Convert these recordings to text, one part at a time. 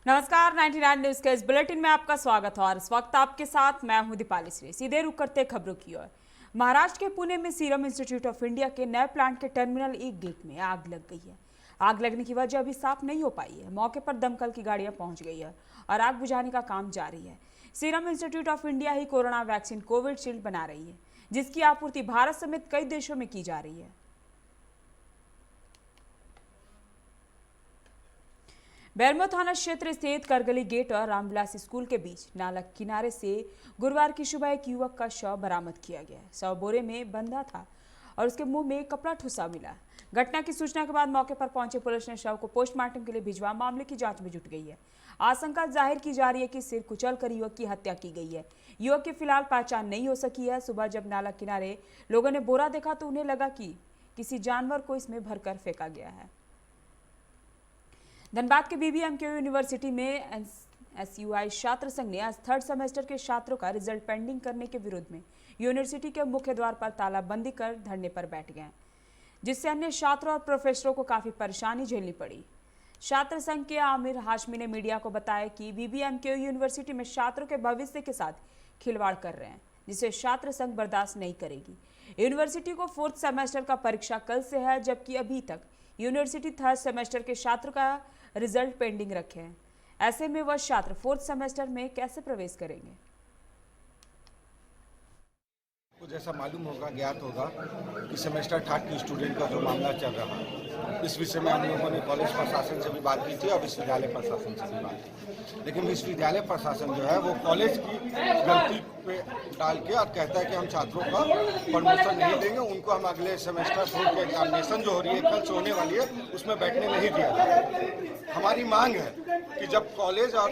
नमस्कार, 99 न्यूज के इस बुलेटिन में आपका स्वागत है और इस वक्त आपके साथ मैं हूं दीपाली श्री। सीधे रुक करते खबरों की ओर। महाराष्ट्र के पुणे में सीरम इंस्टीट्यूट ऑफ इंडिया के नए प्लांट के टर्मिनल 1 गेट में आग लग गई है। आग लगने की वजह अभी साफ नहीं हो पाई है। मौके पर दमकल की गाड़ियां पहुंच गई है और आग बुझाने का काम जारी है। Serum institute of India he corona vaccine Covishield बना रही है, जिसकी आपूर्ति भारत समेत कई देशों में की जा रही है। बैरमो थाना क्षेत्र स्थित करगली गेट और रामविलास स्कूल के बीच नाला किनारे से गुरुवार की सुबह एक युवक का शव बरामद किया गया। शव बोरे में बंधा था और उसके मुंह में कपड़ा ठुसा मिला। घटना की सूचना के बाद मौके पर पहुंचे पुलिस ने शव को पोस्टमार्टम के लिए भिजवा मामले की जांच में जुट गई है। आशंका जाहिर की जा रही है कि सिर कुचलकर युवक की हत्या की गई है। युवक की फिलहाल पहचान नहीं हो सकी है। सुबह जब नाला किनारे लोगों ने बोरा देखा तो उन्हें लगा कि किसी जानवर को इसमें भरकर फेंका गया है। धनबाद के बीबीएमकेयू यूनिवर्सिटी में एसयूआई छात्र संघ ने आज 3rd सेमेस्टर के छात्रों का रिजल्ट पेंडिंग करने के विरोध में यूनिवर्सिटी के मुख्य द्वार पर तालाबंदी कर धरने पर बैठ गए, जिससे अन्य छात्रों और प्रोफेसरों को काफी परेशानी झेलनी पड़ी। छात्र संघ के आमिर हाशमी ने मीडिया को बताया कि बीबीएमकेयू यूनिवर्सिटी में छात्रों के भविष्य के साथ खिलवाड़ कर रहे हैं, जिसे छात्र संघ बर्दाश्त नहीं करेगी। यूनिवर्सिटी को 4th सेमेस्टर का परीक्षा कल से है, जबकि अभी तक यूनिवर्सिटी 3rd सेमेस्टर के छात्रों का रिजल्ट पेंडिंग रखे हैं। ऐसे में वह छात्र 4th सेमेस्टर में कैसे प्रवेश करेंगे? कुछ ऐसा मालूम होगा, ज्ञात होगा कि सेमेस्टर 3rd की स्टूडेंट का जो मामला चल रहा है, इस विषय में हम लोगों ने कॉलेज प्रशासन से भी बात की थी और विश्वविद्यालय प्रशासन से भी बात की। लेकिन विश्वविद्यालय प्रशासन जो है वो कॉलेज की गलती पे डाल के और कहता है कि हम छात्रों का परमिशन नहीं देंगे, उनको हम अगले सेमेस्टर 4 की एग्जामिनेशन जो हो रही है, कल से होने वाली है, उसमें बैठने नहीं दिया जाए। हमारी मांग है कि जब कॉलेज और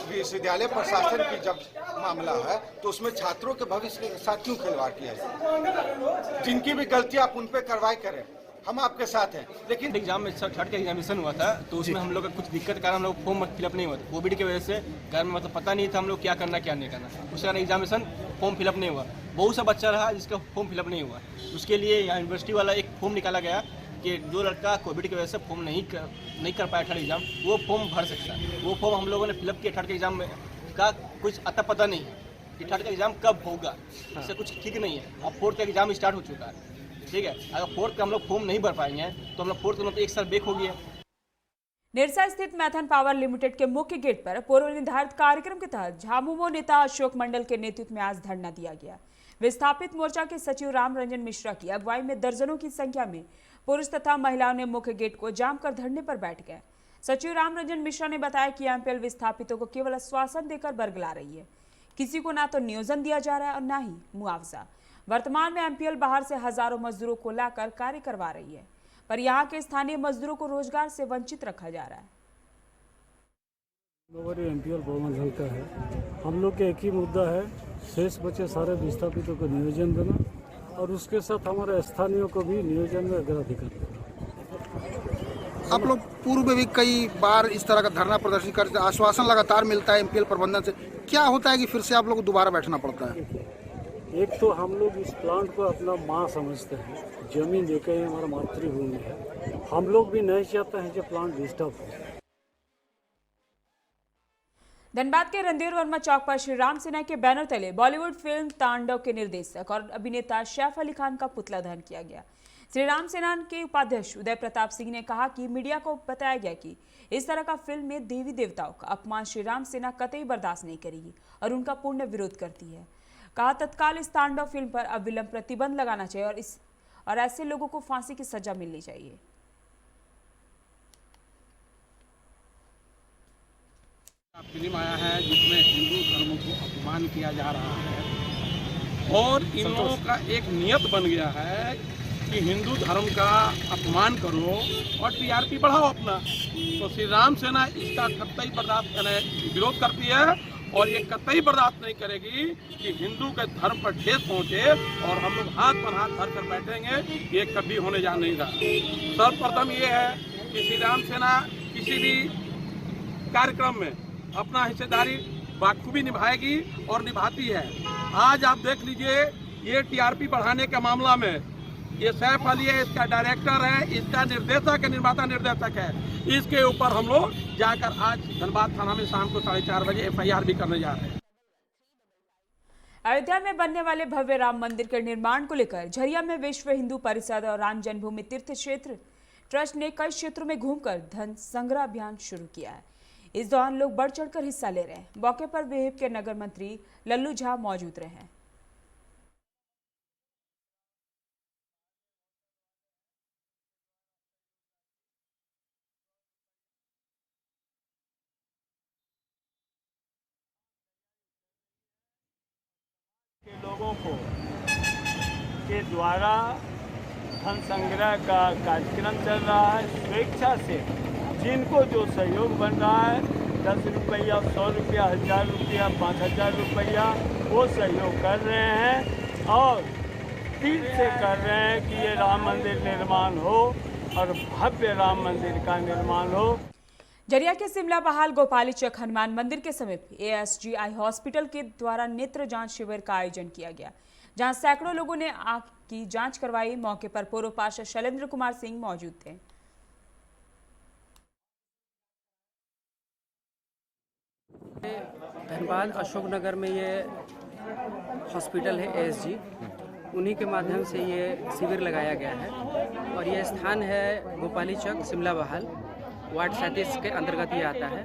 विश्वविद्यालय प्रशासन की जब मामला है तो उसमें छात्रों के भविष्य के साथ क्यों खिलवाड़ किया जाए? जिनकी भी गलती आप उन पर कार्रवाई करें, हम आपके साथ हैं। लेकिन एग्जाम में 3rd का एग्जामिनेशन हुआ था तो उसमें हम लोग का कुछ दिक्कत के कारण हम लोग फॉर्म फिलअप नहीं हुआ था। कोविड की वजह से घर में मतलब पता नहीं था हम लोग क्या करना क्या नहीं करना, उसके कारण एग्जामिनेशन फॉर्म फिलअप नहीं हुआ। बहुत सा बच्चा रहा जिसका फॉर्म फिलअप नहीं हुआ। उसके लिए यहाँ यूनिवर्सिटी वाला एक फॉर्म निकाला गया कि जो लड़का कोविड की वजह से फॉर्म नहीं कर पाया 3rd एग्जाम, वो फॉर्म भर सकता है। वो फॉर्म हम लोगों ने फिलअप किया। 3rd के एग्जाम में का कुछ अता पता नहीं है कि 3rd का एग्जाम कब होगा, इससे कुछ ठीक नहीं है। अब 4th का एग्जाम स्टार्ट हो चुका है, ठीक है। अगर 4th का हम लोग फॉर्म नहीं भर पाएंगे तो हम लोग 4th का एक साल बैक हो गया। निरसा स्थित मैथन पावर लिमिटेड के मुख्य गेट पर पूर्व निर्धारित कार्यक्रम के तहत झामुमो नेता अशोक मंडल के नेतृत्व में आज धरना दिया गया। विस्थापित मोर्चा के सचिव राम रंजन मिश्रा की अगुवाई में दर्जनों की संख्या में पुरुष तथा महिलाओं ने मुख्य गेट को जाम कर धरने पर बैठ गए। सचिव राम रंजन मिश्रा ने बताया कि एमपीएल विस्थापितों को केवल आश्वासन देकर बरगला रही है। किसी को ना तो नियोजन दिया जा रहा है और ना ही मुआवजा। वर्तमान में एमपीएल बाहर से हजारों मजदूरों को लाकर कार्य करवा रही है, पर यहाँ के स्थानीय मजदूरों को रोजगार से वंचित रखा जा रहा है। एमपीएल बहुमत हल्का है। हम लोग का एक ही मुद्दा है, शेष बचे सारे विस्थापितों को नियोजन देना और उसके साथ हमारे स्थानीयों को भी नियोजन में अग्राधिकार देना। आप लोग पूर्व में भी कई बार इस तरह का धरना प्रदर्शन करते, आश्वासन लगातार मिलता है एमपीएल प्रबंधन से, क्या होता है कि फिर से आप लोग को दोबारा बैठना पड़ता है? एक तो हम लोग इस प्लांट को अपना माँ समझते हैं, जमीन देकर ही हमारा मातृभूमि है। हम लोग भी नहीं चाहते हैं कि प्लांट डिस्टर्ब हो। धनबाद के रणधीर वर्मा चौक पर श्री राम सेना के बैनर तले बॉलीवुड फिल्म तांडव के निर्देशक और अभिनेता सैफ अली खान का पुतला दहन किया गया। श्री राम सेना के उपाध्यक्ष उदय प्रताप सिंह ने कहा कि मीडिया को बताया गया कि इस तरह का फिल्म में देवी देवताओं का अपमान श्री राम सेना कतई बर्दाश्त नहीं करेगी और उनका पूर्ण विरोध करती है। कहा तत्काल इस तांडव फिल्म पर अविलंब प्रतिबंध लगाना चाहिए और ऐसे लोगों को फांसी की सजा मिलनी चाहिए। फिल्म आया है जिसमें हिंदू धर्म को अपमान किया जा रहा है और इन लोगों का एक नियत बन गया है कि हिंदू धर्म का अपमान करो और टीआरपी बढ़ाओ अपना। तो श्री राम सेना इसका कतई बर्दाश्त विरोध करती है और ये कतई बर्दाश्त नहीं करेगी कि हिंदू के धर्म पर ठेस पहुंचे और हम लोग हाथ पर हाथ धर कर बैठेंगे, ये कभी होने जा नहीं रहा। सर्वप्रथम ये है कि श्री राम सेना किसी भी कार्यक्रम में अपना हिस्सेदारी बाखूबी निभाएगी और निभाती है। आज आप देख लीजिए, ये टीआरपी बढ़ाने के मामला में ये सैफ अली है, इसका डायरेक्टर है, इसका निर्देशक है, निर्माता निर्देशक है। इसके ऊपर हम लोग जाकर आज धनबाद थाना में शाम को 4:30 बजे FIR भी करने जा रहे हैं। अयोध्या में बनने वाले भव्य राम मंदिर के निर्माण को लेकर झरिया में विश्व हिंदू परिषद और राम जन्मभूमि तीर्थ क्षेत्र ट्रस्ट ने कई क्षेत्रों में घूमकर धन संग्रह अभियान शुरू किया है। इस दौरान लोग बढ़ चढ़कर हिस्सा ले रहे हैं। मौके पर विहिप के नगर मंत्री लल्लू झा मौजूद रहे हैं। के लोगों को के द्वारा धन संग्रह का कार्यक्रम चल रहा है। स्वेच्छा से जिनको जो सहयोग बन रहा है, 10 रुपया, 100 रुपया, 1000 रुपया, 5000 रुपया, वो सहयोग कर रहे हैं और दिल से कर रहे हैं कि ये राम मंदिर निर्माण हो और भव्य राम मंदिर का निर्माण हो। झरिया के सिमला बहाल गोपाली चक हनुमान मंदिर के समीप ASGI हॉस्पिटल के द्वारा नेत्र जांच शिविर का आयोजन किया गया, जहां सैकड़ों लोगों ने आंख की जांच करवाई। मौके पर पूर्व पार्षद शैलेंद्र कुमार सिंह मौजूद थे। धनबाद अशोकनगर में ये हॉस्पिटल है ASG, उन्हीं के माध्यम से ये शिविर लगाया गया है और ये स्थान है गोपाली चक सिमला बहाल वार्ड 37 के अंतर्गत ये आता है।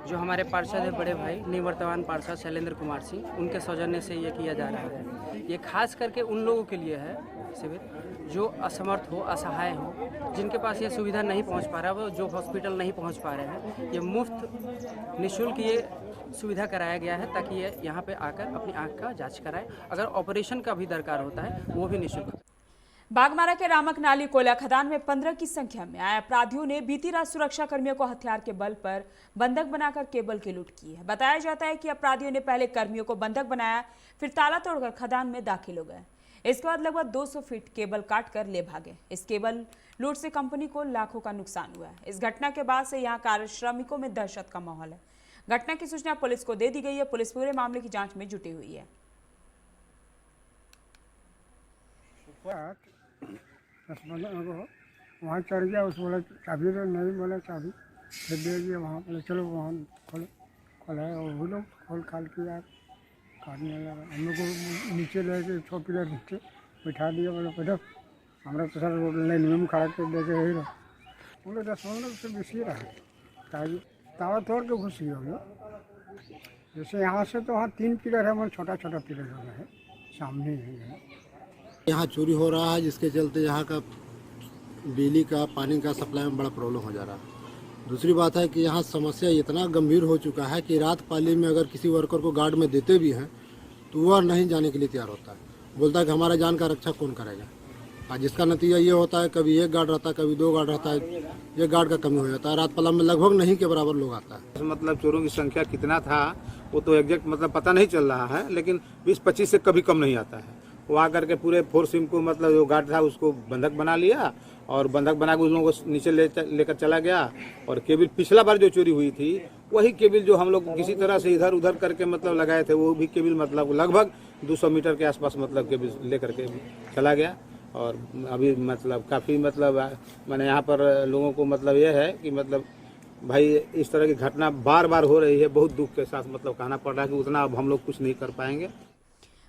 जो हमारे पार्षद है बड़े भाई निवर्तमान पार्षद शैलेंद्र कुमार सिंह, उनके सौजन्य से ये किया जा रहा है। ये खास करके उन लोगों के लिए है शिविर जो असमर्थ हो, असहाय हो, जिनके पास ये सुविधा नहीं पहुंच पा रहा, वो जो हॉस्पिटल नहीं पहुंच पा रहे हैं। ये मुफ्त निःशुल्क ये सुविधा कराया गया है ताकि ये यहाँ पे आकर अपनी आँख का जाँच कराए। अगर ऑपरेशन का भी दरकार होता है वो भी निःशुल्क। बागमारा के रामक नाली कोयला खदान में 15 की संख्या में आए अपराधियों ने बीती रात सुरक्षा कर्मियों को हथियार के बल पर बंधक बनाकर केबल की लूट की है। बताया जाता है कि अपराधियों ने पहले कर्मियों को बंधक बनाया, फिर ताला तोड़कर खदान में दाखिल हो गए। इसके बाद लगभग 200 फीट केबल काटकर ले भागे। इस केबल लूट से कंपनी को लाखों का नुकसान हुआ है। इस घटना के बाद से यहाँ कार्य श्रमिकों में दहशत का माहौल है। घटना की सूचना पुलिस को दे दी गई है। पुलिस पूरे मामले की जाँच में जुटी हुई है। वहाँ चढ़ गया, उस बोला चाबी तो नहीं, बोला चाबी फिर दे दिया। वहाँ बोले चलो वहाँ खोला और वो लोग खोल खाल के यार काटने लगा। हम लोग को नीचे ले के 6 पिलर नीचे बिठा दिया। बोले बैठो, हमारा तो सर लाइन में खड़ा कर दे के ही रहा। हम लोग 10-15 से बेसी रहा, तावा तोड़ के घुस गया हम लोग। जैसे यहाँ से तो वहाँ 3 पिलर है, मतलब छोटा छोटा पिलर लगा है, सामने ही है। यहाँ चोरी हो रहा है, जिसके चलते यहाँ का बिजली का, पानी का सप्लाई में बड़ा प्रॉब्लम हो जा रहा है। दूसरी बात है कि यहाँ समस्या इतना गंभीर हो चुका है कि रात पाली में अगर किसी वर्कर को गार्ड में देते भी हैं तो वह नहीं जाने के लिए तैयार होता है। बोलता है कि हमारा जान का रक्षा कौन करेगा। और जिसका नतीजा ये होता है कभी 1 गार्ड रहता है, कभी 2 गार्ड रहता है, 1 गार्ड का कमी हो जाता है। रात पाला में लगभग नहीं के बराबर लोग आता है। मतलब चोरों की संख्या कितना था वो तो एग्जैक्ट मतलब पता नहीं चल रहा है, लेकिन 20-25 से कभी कम नहीं आता है। वो आकर के पूरे फोर्स को मतलब जो गार्ड था उसको बंधक बना लिया और बंधक बना के उन लोगों को नीचे लेकर चला गया। और केबिल पिछला बार जो चोरी हुई थी वही केबिल जो हम लोग किसी तरह से इधर उधर करके मतलब लगाए थे, वो भी केबिल मतलब लगभग 200 मीटर के आसपास मतलब केबिल लेकर के चला गया। और अभी मतलब काफ़ी मतलब मैंने यहाँ पर लोगों को मतलब ये है कि मतलब भाई इस तरह की घटना बार बार हो रही है। बहुत दुख के साथ मतलब कहना पड़ रहा है कि उतना अब हम लोग कुछ नहीं कर पाएंगे।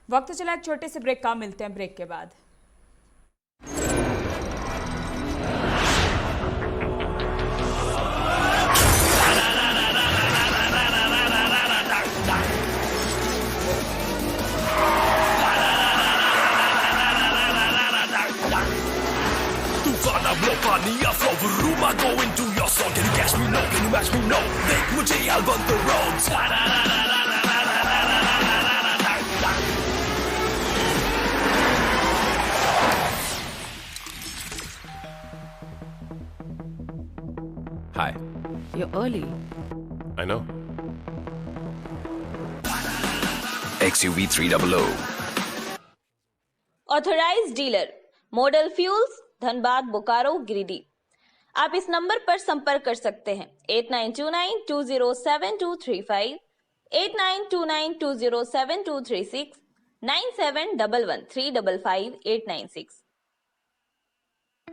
वक्त चला एक छोटे से ब्रेक का, मिलते हैं ब्रेक के बाद। Go into your song, can you catch me? No, can you match me? No, make मुझे album the roads. Hi. You're early. I know. XUV 300. Authorised dealer model fuels Dhanbad, Bokaro, Giridih. आप इस नंबर पर संपर्क कर सकते हैं 8929207235, 8929207236, 9711355896।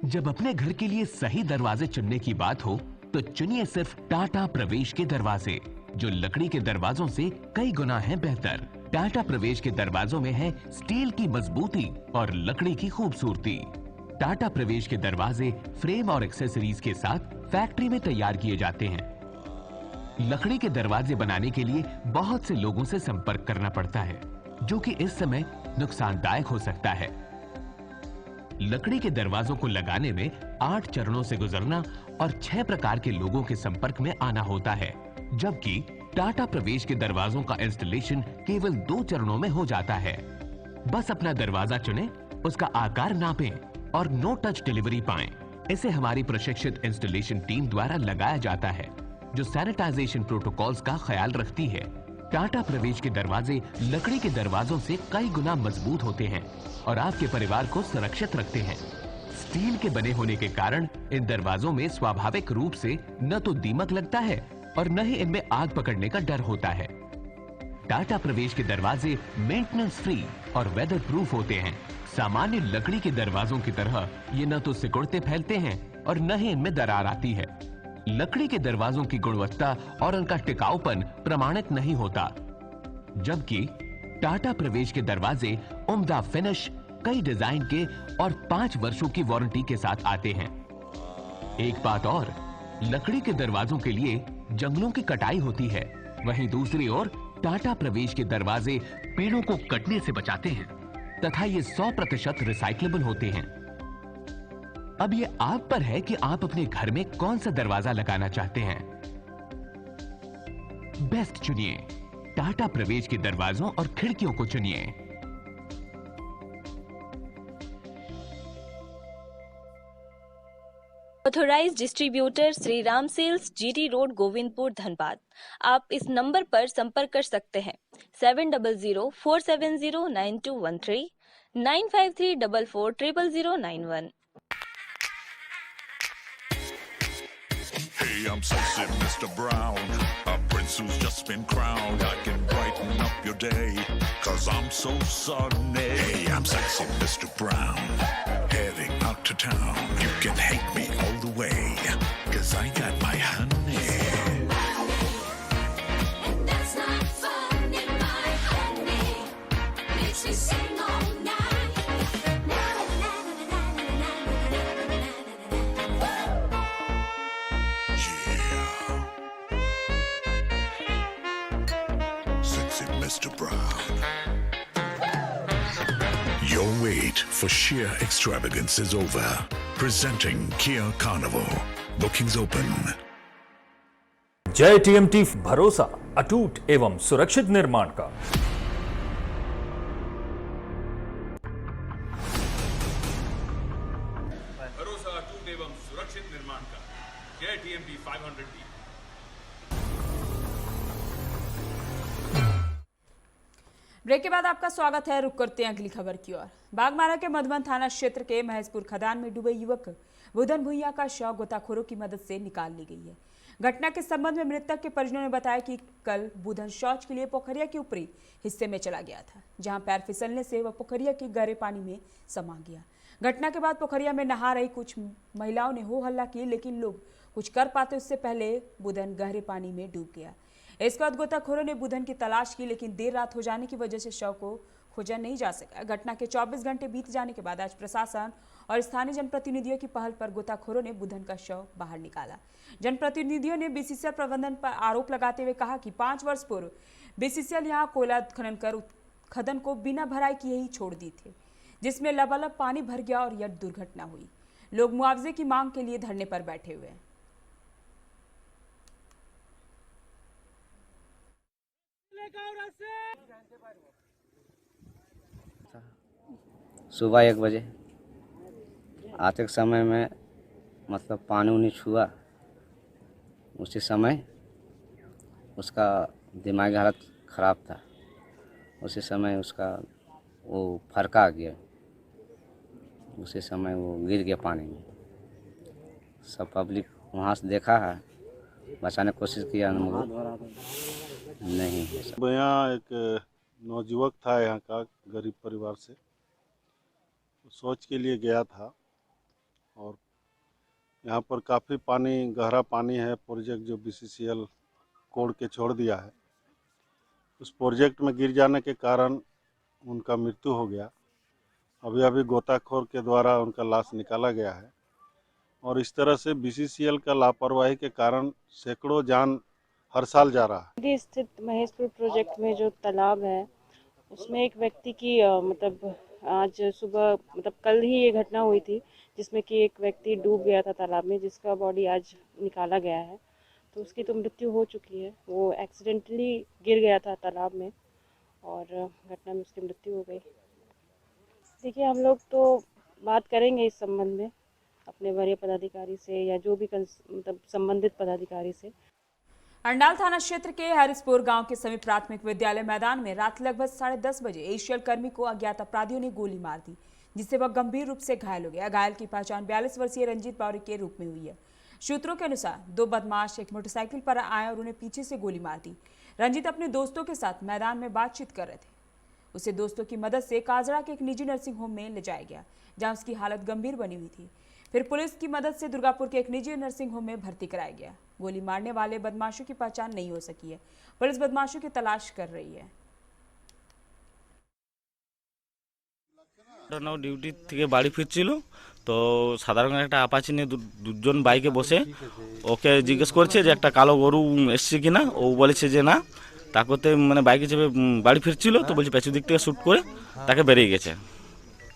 जब अपने घर के लिए सही दरवाजे चुनने की बात हो तो चुनिए सिर्फ टाटा प्रवेश के दरवाजे, जो लकड़ी के दरवाजों से कई गुना है बेहतर। टाटा प्रवेश के दरवाजों में है स्टील की मजबूती और लकड़ी की खूबसूरती। टाटा प्रवेश के दरवाजे फ्रेम और एक्सेसरीज के साथ फैक्ट्री में तैयार किए जाते हैं। लकड़ी के दरवाजे बनाने के लिए बहुत से लोगों से संपर्क करना पड़ता है, जो कि इस समय नुकसानदायक हो सकता है। लकड़ी के दरवाजों को लगाने में 8 चरणों से गुजरना और 6 प्रकार के लोगों के संपर्क में आना होता है, जबकि टाटा प्रवेश के दरवाजों का इंस्टॉलेशन केवल 2 चरणों में हो जाता है। बस अपना दरवाजा चुनें, उसका आकार नापें और नो टच डिलीवरी पाएं। इसे हमारी प्रशिक्षित इंस्टॉलेशन टीम द्वारा लगाया जाता है, जो सैनिटाइजेशन प्रोटोकॉल्स का ख्याल रखती है। टाटा प्रवेश के दरवाजे लकड़ी के दरवाजों से कई गुना मजबूत होते हैं और आपके परिवार को सुरक्षित रखते हैं। स्टील के बने होने के कारण इन दरवाजों में स्वाभाविक रूप से न तो दीमक लगता है और न ही इनमें आग पकड़ने का डर होता है। टाटा प्रवेश के दरवाजे मेंटेनेंस फ्री और वेदर प्रूफ होते हैं। सामान्य लकड़ी के दरवाजों की तरह ये न तो सिकुड़ते फैलते हैं और न ही इनमें दरार आती है। लकड़ी के दरवाजों की गुणवत्ता और उनका टिकाऊपन प्रमाणित नहीं होता, जबकि टाटा प्रवेश के दरवाजे उम्दा फिनिश, कई डिजाइन के और 5 वर्षों की वारंटी के साथ आते हैं। एक बात और, लकड़ी के दरवाजों के लिए जंगलों की कटाई होती है, वहीं दूसरी ओर टाटा प्रवेश के दरवाजे पेड़ों को कटने से बचाते हैं तथा ये 100% रिसाइक्लेबल होते हैं। अब ये आप पर है कि आप अपने घर में कौन सा दरवाजा लगाना चाहते हैं। बेस्ट चुनिए, टाटा प्रवेश के दरवाजों और खिड़कियों को चुनिए। Authorised distributor Shri Ram sales, GT road, Govindpur, Dhanbad. आप इस नंबर पर संपर्क कर सकते हैं 7004709213 9534400091। Hey, I'm sexy Mr. Brown, a prince who's just been crowned. I can brighten up your day, 'cause I'm so sunny. Hey, I'm sexy Mr. Brown, heading out to town. You can hate me all the way, 'cause I got my honey. And that's not funny, my honey makes me sing all night. Mr. Brown. Your wait for sheer extravagance is over. Presenting Kia Carnival. Bookings open. जय TMT, भरोसा अटूट एवं सुरक्षित निर्माण का। भरोसा अटूट एवं सुरक्षित निर्माण का। जय टीएमटी 500D। ब्रेक के बाद आपका स्वागत है। रुक करते हैं अगली खबर की ओर। बागमारा के मधुबन थाना क्षेत्र के महेशपुर खदान में डूबे युवक बुधन भुइया का शव गोताखोरों की मदद से निकाल ली गई है। घटना के संबंध में मृतक के परिजनों ने बताया कि कल बुधन शौच के लिए पोखरिया के ऊपरी हिस्से में चला गया था, जहां पैर फिसलने से वह पोखरिया के गहरे पानी में समा गया। घटना के बाद पोखरिया में नहा रही कुछ महिलाओं ने हो हल्ला की, लेकिन लोग कुछ कर पाते उससे पहले बुधन गहरे पानी में डूब गया। इसके बाद गोताखोरों ने बुधन की तलाश की, लेकिन देर रात हो जाने की वजह से शव को खोजा नहीं जा सका। घटना के 24 घंटे बीत जाने के बाद आज प्रशासन और स्थानीय जनप्रतिनिधियों की पहल पर गोताखोरों ने बुधन का शव बाहर निकाला। जनप्रतिनिधियों ने बीसीसीएल प्रबंधन पर आरोप लगाते हुए कहा कि 5 वर्ष पूर्व बीसीसीएल यहां कोयला खनन कर खदन को बिना भराई किए ही छोड़ दी थी, जिसमें लबालब पानी भर गया और यह दुर्घटना हुई। लोग मुआवजे की मांग के लिए धरने पर बैठे हुए हैं। सुबह 1 बजे आते के समय में मतलब पानी उनी छुआ, उसी समय उसका दिमागी हालत ख़राब था। उसी समय उसका वो फरका आ गया, उसी समय वो गिर गया पानी में। सब पब्लिक वहाँ से देखा है, बचाने की कोशिश किया, नहीं। यहाँ एक नौजुवक था यहाँ का, गरीब परिवार से, सोच के लिए गया था और यहाँ पर काफ़ी पानी, गहरा पानी है। प्रोजेक्ट जो BCCL कोड़ के छोड़ दिया है, उस प्रोजेक्ट में गिर जाने के कारण उनका मृत्यु हो गया। अभी अभी गोताखोर के द्वारा उनका लाश निकाला गया है और इस तरह से BCCL का लापरवाही के कारण सैकड़ों जान हर साल जा रहा है। नदी स्थित महेशपुर प्रोजेक्ट में जो तालाब है उसमें एक व्यक्ति की मतलब आज सुबह मतलब कल ही ये घटना हुई थी जिसमें कि एक व्यक्ति डूब गया था तालाब में, जिसका बॉडी आज निकाला गया है। तो उसकी तो मृत्यु हो चुकी है, वो एक्सीडेंटली गिर गया था तालाब में और घटना में उसकी मृत्यु हो गई। देखिए, हम लोग तो बात करेंगे इस संबंध में अपने वरीय पदाधिकारी से या जो भी मतलब संबंधित पदाधिकारी से। अंडाल थाना क्षेत्र के हरिसपुर गांव के समीप प्राथमिक विद्यालय मैदान में रात लगभग 10:30 बजे एशियल कर्मी को अज्ञात अपराधियों ने गोली मार दी, जिससे वह गंभीर रूप से घायल हो गया। घायल की पहचान 42 वर्षीय रंजीत बावरी के रूप में हुई है। सूत्रों के अनुसार 2 बदमाश एक मोटरसाइकिल पर आए और उन्हें पीछे से गोली मार दी। रंजीत अपने दोस्तों के साथ मैदान में बातचीत कर रहे थे। उसे दोस्तों की मदद से काजड़ा के एक निजी नर्सिंग होम में ले जाया गया, जहां उसकी हालत गंभीर बनी हुई थी। फिर पुलिस की मदद से दुर्गापुर के एक निजी नर्सिंग होम में भर्ती कराया गया। गोली मारने वाले बदमाशों की पहचान नहीं हो सकी है। पुलिस बदमाशों की तलाश कर रही है। ডিউটি থেকে বাড়ি ফিরছিল তো সাধারণ একটা আপাচি নিয়ে দুজন বাইকে বসে ওকে জিজ্ঞেস করছে যে একটা কালো গরু এসছে কিনা। ও বলেছে যে না, তারপরে মানে বাইকে চেপে বাড়ি ফিরছিল তো বলছে পেছু দিক থেকে শ্যুট করে তাকে বেরিয়ে গেছে।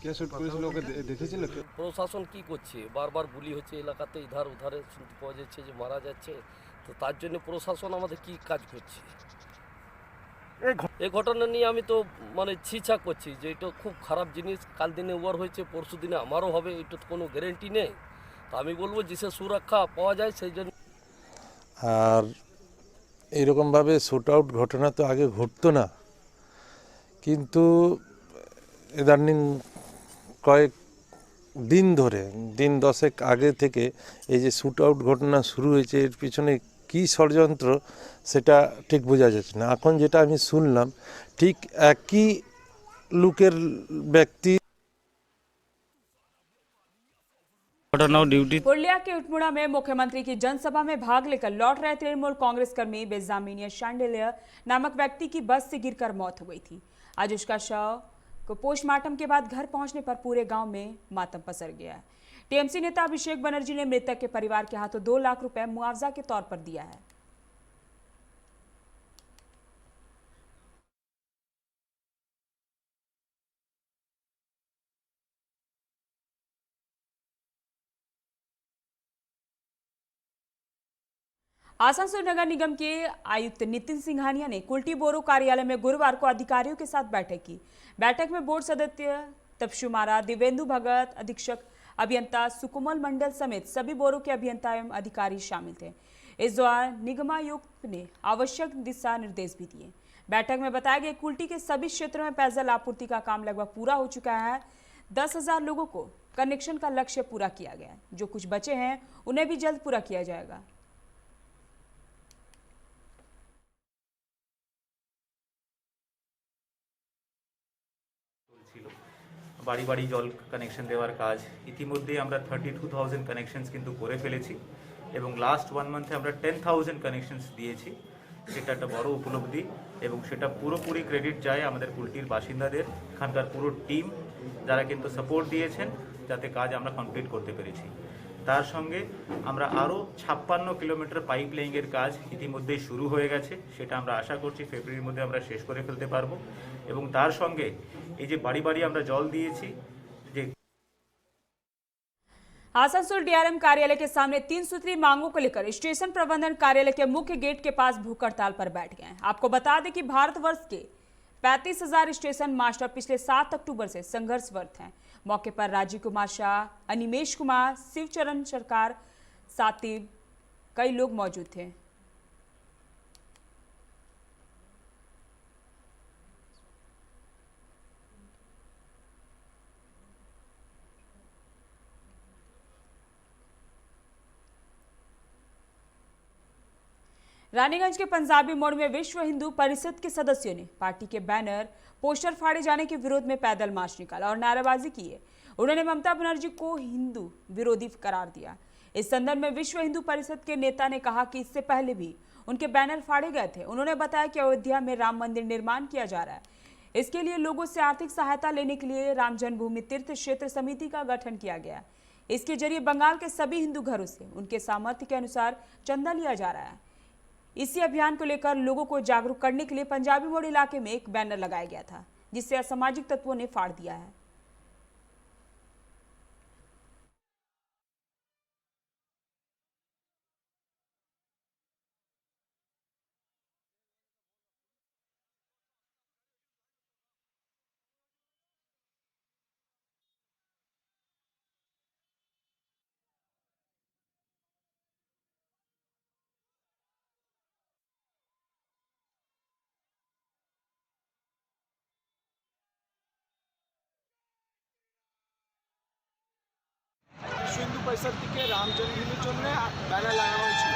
কে শুট করেছিল ওকে দেখেছিল? প্রশাসন কি করছে, বারবার গুলি হচ্ছে এলাকাতে, ইধার উধারে শুনতে পাওয়া যাচ্ছে যে মারা যাচ্ছে। তো তার জন্য প্রশাসন আমাদের কি কাজ করছে? এই ঘটনা নিয়ে আমি তো মানে ছিছা করছি যে এটা খুব খারাপ জিনিস। কাল দিনে ওয়ার হয়েছে, পরশু দিনে আমারও হবে, এটা তো কোনো গ্যারেন্টি নেই। তো আমি বলবো যে সুরক্ষা পাওয়া যায় সেই জন্য। আর এইরকমভাবে শ্যুট আউট ঘটনা তো আগে ঘটতো না, কিন্তু ইদানিং কয়েক দিন ধরে, দিন 10 আগে থেকে এই যে শ্যুট আউট ঘটনা শুরু হয়েছে, এর পিছনে কী ষড়যন্ত্র সেটা ঠিক বোঝা যাচ্ছে না। এখন যেটা আমি শুনলাম ঠিক একই লুকের ব্যক্তি। पुरुलिया के उटमुड़ा में मुख्यमंत्री की जनसभा में भाग लेकर लौट रहे तृणमूल कांग्रेस कर्मी बेजामिनिया शांडिल्य नामक व्यक्ति की बस से गिरकर मौत हो गई थी। आज उसका शव को पोस्टमार्टम के बाद घर पहुंचने पर पूरे गांव में मातम पसर गया है। टीएमसी नेता अभिषेक बनर्जी ने मृतक के परिवार के हाथों 2 लाख रुपए मुआवजा के तौर पर दिया है। आसनसोल नगर निगम के आयुक्त नितिन सिंघानिया ने कुल्टी बोरो कार्यालय में गुरुवार को अधिकारियों के साथ बैठक की। बैठक में बोर्ड सदस्य तपशुमारा, दिवेंदु भगत, अधीक्षक अभियंता सुकुमल मंडल समेत सभी बोरो के अभियंता एवं अधिकारी शामिल थे। इस दौरान निगमायुक्त ने आवश्यक दिशा निर्देश भी दिए। बैठक में बताया गया कुल्टी के सभी क्षेत्रों में पेयजल आपूर्ति का काम लगभग पूरा हो चुका है। 10,000 लोगों को कनेक्शन का लक्ष्य पूरा किया गया है। जो कुछ बचे हैं उन्हें भी जल्द पूरा किया जाएगा। বাড়ি বাড়ি জল কানেকশন দেওয়ার কাজ ইতিমধ্যে আমরা 32,000 কানেকশনস কিন্তু করে ফেলেছি এবং লাস্ট 1 মান্থে আমরা 10,000 কানেকশনস দিয়েছি। সেটা একটা বড় উপলব্ধি এবং সেটা পুরোপুরি ক্রেডিট যায় আমাদের কুলটির বাসিন্দাদের, এখানকার পুরো টিম যারা কিন্তু সাপোর্ট দিয়েছেন যাতে কাজ আমরা কমপ্লিট করতে পেরেছি। তার সঙ্গে আমরা আরও 56 কিলোমিটার পাইপ লাইনের কাজ ইতিমধ্যেই শুরু হয়ে গেছে। সেটা আমরা আশা করছি ফেব্রুয়ারির মধ্যে আমরা শেষ করে ফেলতে পারবো এবং তার সঙ্গে এই যে বাড়ি বাড়ি আমরা জল দিয়েছি যে आसनसोल डीआरएम कार्यालय के सामने 3 सूत्री मांगों को लेकर स्टेशन प्रबंधन कार्यालय के मुख्य गेट के पास भूख हड़ताल पर बैठ गए हैं। आपको बता दें कि भारतवर्ष के 35,000 स्टेशन मास्टर पिछले 7 अक्टूबर से संघर्षरत हैं। मौके पर राजीव कुमार शाह, अनिमेश कुमार, शिवचरण सरकार, सातिब कई लोग मौजूद थे। रानीगंज के पंजाबी मोड़ में विश्व हिंदू परिषद के सदस्यों ने पार्टी के बैनर, पोस्टर फाड़े जाने के विरोध में पैदल मार्च निकाला और नारेबाजी की है। उन्होंने ममता बनर्जी को हिंदू विरोधी करार दिया। इस संदर्भ में विश्व हिंदू परिषद के नेता ने कहा कि इससे पहले भी उनके बैनर फाड़े गए थे। उन्होंने बताया कि अयोध्या में राम मंदिर निर्माण किया जा रहा है, इसके लिए लोगों से आर्थिक सहायता लेने के लिए राम जन्मभूमि तीर्थ क्षेत्र समिति का गठन किया गया। इसके जरिए बंगाल के सभी हिंदू घरों से उनके सामर्थ्य के अनुसार चंदा लिया जा रहा है। इसी अभियान को लेकर लोगों को जागरूक करने के लिए पंजाबी मोड़ इलाके में एक बैनर लगाया गया था, जिसे असामाजिक तत्वों ने फाड़ दिया है। বিশ্ব হিন্দু পরিষদ থেকে রাম জন্মভূমির জন্য ব্যানার লাগানো হয়েছিল।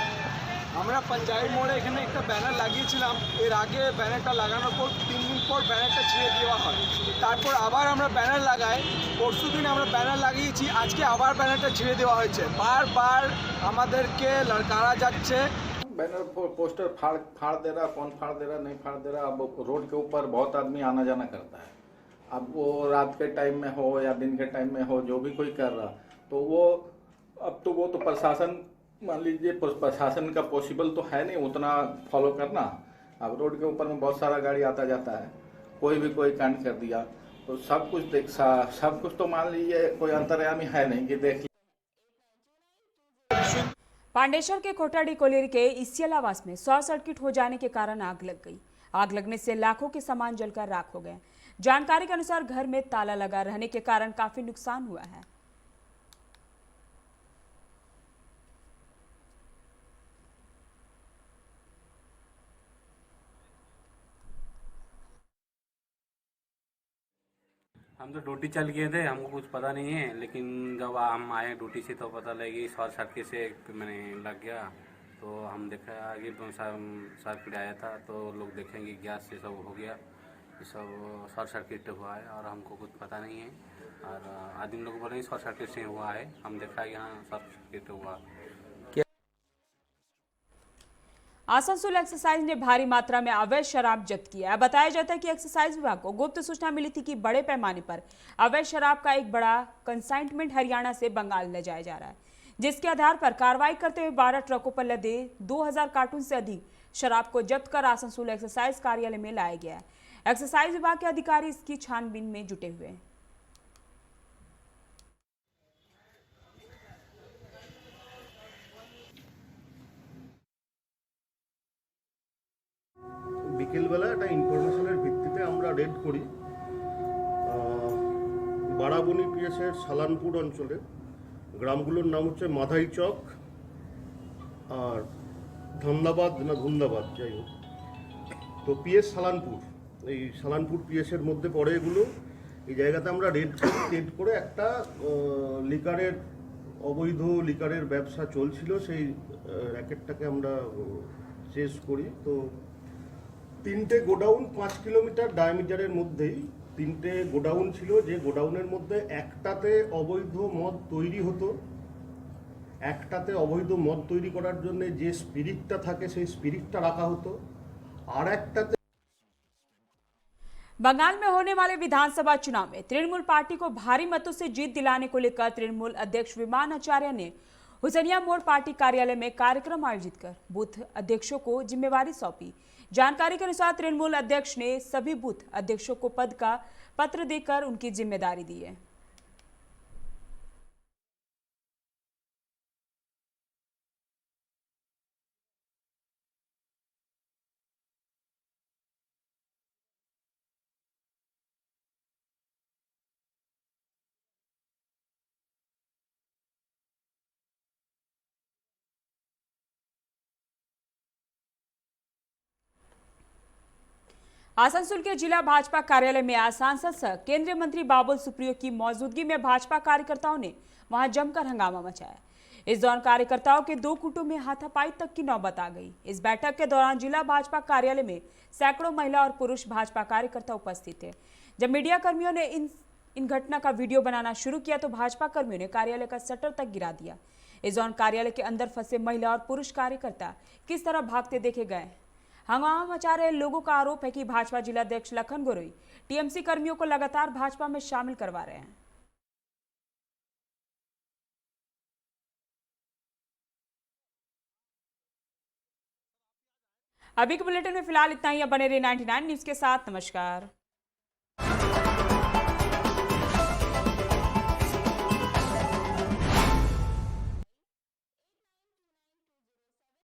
আমরা পাঞ্জাবি মোড়ে এখানে একটা ব্যানার লাগিয়েছিলাম। এর আগে ব্যানারটা লাগানোর পর 3 দিন পর ব্যানারটা ছিঁড়ে দেওয়া হয়। তারপর আবার আমরা ব্যানার লাগাই। পরশু দিন আমরা ব্যানার লাগিয়েছি, আজকে আবার ব্যানারটা ছিঁড়ে দেওয়া হয়েছে। বারবার আমাদেরকে লড়কারা যাচ্ছে। बैनर पोस्टर फाड़ दे रहा, कौन फाड़ दे रहा नहीं फाड़ दे रहा। अब रोड के ऊपर बहुत आदमी आना जाना करता है। अब वो रात के टाइम में हो या दिन के टाइम में हो, जो भी कोई कर रहा तो वो अब तो वो तो प्रशासन, मान लीजिए प्रशासन का पॉसिबल तो है नहीं उतना फॉलो करना। अब रोड के ऊपर में बहुत सारा गाड़ी आता जाता है, कोई भी कोई कांड कर दिया तो सब कुछ तो मान लीजिए कोई अंतर्यामी है नहीं कि देख। पांडेसर के कोटाडी कोलेरी के इसियल आवास में शॉर्ट सर्किट हो जाने के कारण आग लग गई। आग लगने से लाखों के सामान जलकर राख हो गए। जानकारी के अनुसार घर में ताला लगा रहने के कारण काफी नुकसान हुआ है। हम तो ड्यूटी चल गए थे, हमको कुछ पता नहीं है, लेकिन जब हम आए ड्यूटी से तो पता लगी शॉर्ट सर्किट से मैंने लग गया। तो हम देखा आगे तो सर्किट आया था, तो लोग देखेंगे गैस से सब हो गया, ये सब शॉर्ट सर्किट हुआ है और हमको कुछ पता नहीं है। और आदमी लोग बोले शॉर्ट सर्किट से हुआ है, हम देखा यहाँ शॉर्ट सर्किट हुआ। आसनसोल एक्सरसाइज ने भारी मात्रा में अवैध शराब जब्त किया है। बताया जाता है कि एक्सरसाइज विभाग को गुप्त सूचना मिली थी कि बड़े पैमाने पर अवैध शराब का एक बड़ा कंसाइनमेंट हरियाणा से बंगाल ले जाया जा रहा है, जिसके आधार पर कार्रवाई करते हुए 12 ट्रकों पर लदे 2000 कार्टून से अधिक शराब को जब्त कर आसनसोल एक्सरसाइज कार्यालय में लाया गया है। एक्सरसाइज विभाग के अधिकारी इसकी छानबीन में जुटे हुए हैं। বিকেলবেলা একটা ইনফরমেশনের ভিত্তিতে আমরা রেড করি বারাবণী পিএসের সালানপুর অঞ্চলে। গ্রামগুলোর নাম হচ্ছে মাধাই চক আর ধন্দাবাদ না ধুন্দাবাদ, যাই হোক। তো পিএস সালানপুর, এই সালানপুর পিএসের মধ্যে পড়ে এগুলো। এই জায়গাতে আমরা রেড করে একটা লিকারের অবৈধ লিকারের ব্যবসা চলছিল, সেই র্যাকেটটাকে আমরা চেস করি। তো 3টে গোডাউন 5 কিলোমিটার ডায়ামিটারের মধ্যেই 3টে গোডাউন ছিল, যে গোডাউনের মধ্যে একটাতে অবৈধ মদ তৈরি হতো, একটাতে অবৈধ মদ তৈরি করার জন্য যে স্পিরিটটা থাকে সেই স্পিরিটটা রাখা হতো, আর একটাতে। बंगाल में होने वाले विधानसभा चुनाव में तृणमूल पार्टी को भारी मतों से जीत दिलाने को लेकर तृणमूल अध्यक्ष विमान आचार्य ने हुसैनिया मोड़ पार्टी कार्यालय में कार्यक्रम आयोजित कर बूथ अध्यक्षों को जिम्मेवारी सौंपी। जानकारी के अनुसार तृणमूल अध्यक्ष ने सभी बूथ अध्यक्षों को पद का पत्र देकर उनकी जिम्मेदारी दी है। आसनसोल के जिला भाजपा कार्यालय में आज सांसद सह केंद्रीय मंत्री बाबुल सुप्रियो की मौजूदगी में भाजपा कार्यकर्ताओं ने वहां जमकर हंगामा मचाया। इस दौरान कार्यकर्ताओं के 2 गुटों में हाथापाई तक की नौबत आ गई। इस बैठक के दौरान जिला भाजपा कार्यालय में सैकड़ों महिला और पुरुष भाजपा कार्यकर्ता उपस्थित थे। जब मीडिया कर्मियों ने इन घटना का वीडियो बनाना शुरू किया तो भाजपा कर्मियों ने कार्यालय का शटर तक गिरा दिया। इस दौरान कार्यालय के अंदर फंसे महिला और पुरुष कार्यकर्ता किस तरह भागते देखे गए। हंगामा मचा रहे लोगों का आरोप है कि भाजपा जिलाध्यक्ष लखन गोरोई टीएमसी कर्मियों को लगातार भाजपा में शामिल करवा रहे हैं। अभी के बुलेटिन में फिलहाल इतना ही। अब बने रहे 99 न्यूज के साथ। नमस्कार।